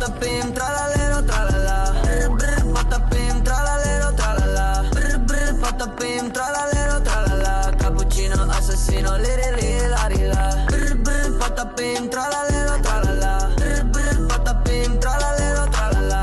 patapim, tralalero, tralala. Patapim, tralalero, tralala. Patapim, tralalero, tralala. Cappuccino, assassino, lirili, larila. Patapim, tralalero, tralala. Patapim, tralalero, tralala.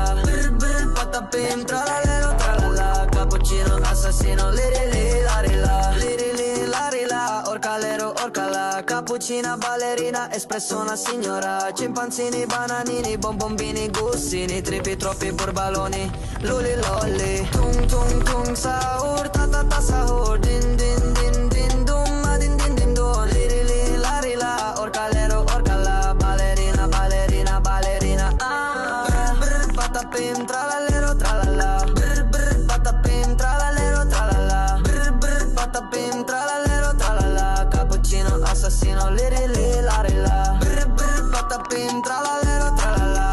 Patapim, tralalero, tralala. Cappuccino, assassino, lirili, larila. Lirili, larila. Orcalero, orcala. Cappuccina, ballerina, espresso una signora. Cimpanzini, bananini, bombombini, gussini. Tripi, troppi burbaloni, luli, lolli. Tung, tung, tung, sahur, ta, ta, ta, sahur. Din, din, din, din, dum, ma, din, din, din, dum. Lirili, larila. Orcalero, orcala. Ballerina, ballerina, ballerina. Patapim, tralalero, tralala. Patapim, tralalero, tralala. Patapim, tralalero, tralala. Cappuccino, assassino, lirili, larila. Patapim, tralalero, tralala.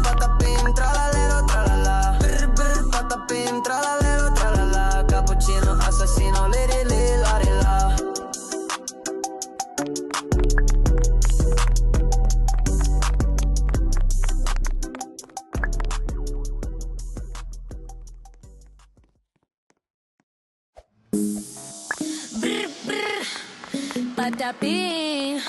Patapim, tralalero, tralala. Patapim, tralalero, tralala. Cappuccino, assassino, lirili, larila. Patapim,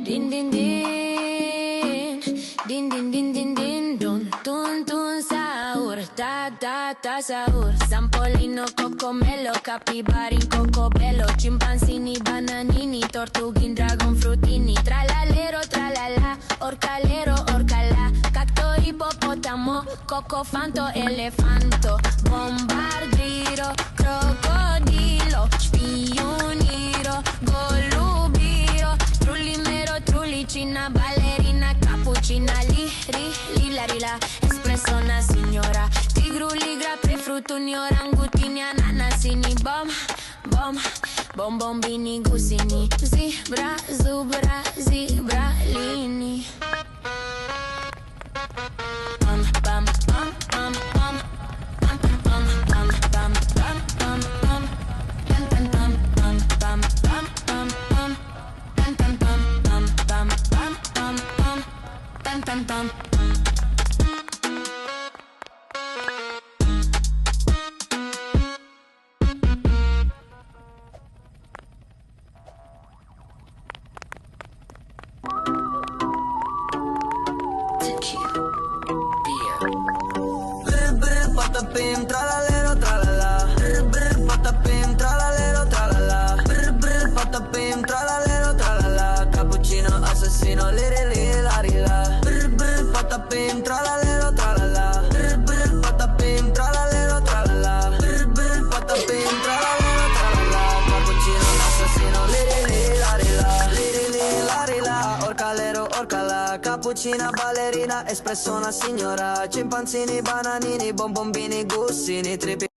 din din din, din din din din din, dun dun dun, sahur, ta ta ta sahur. Sampolino, cocomelo, capibarin, cocobello, cimpanzini, bananini, tortughin, dragon frutini, tralalero, tralala, orcalero, orcala, cacto, ippopotamo, cocofanto, elefanto, bombardiro, crocodilo, spioniro, golubiro, trullimero, trullicina, ballerina, cappuccina, lila, rila, espresso una signora, tigru, ligra, prefruttuni, orangutini, ananasini, bom, bom, bombombini, gusini, zebra, zubra, zebralini. Bum, bum, bum, bum, bum. Patapim, tralalero, tralala. Patapim, tralalero, tralala. Patapim, tralalero, tralala. Cappuccino, assassino, lirili, larila. Patapim, tralalero, tralala. Patapim, tralalero, tralala. Patapim, tralalero, tralala. Cappuccino, assassino, lirili, larila. Lirili, larila. Orcalero, orcala. Cappuccina, ballerina, espresso una signora. Cimpanzini, bananini, bombombini, gussini, tripi.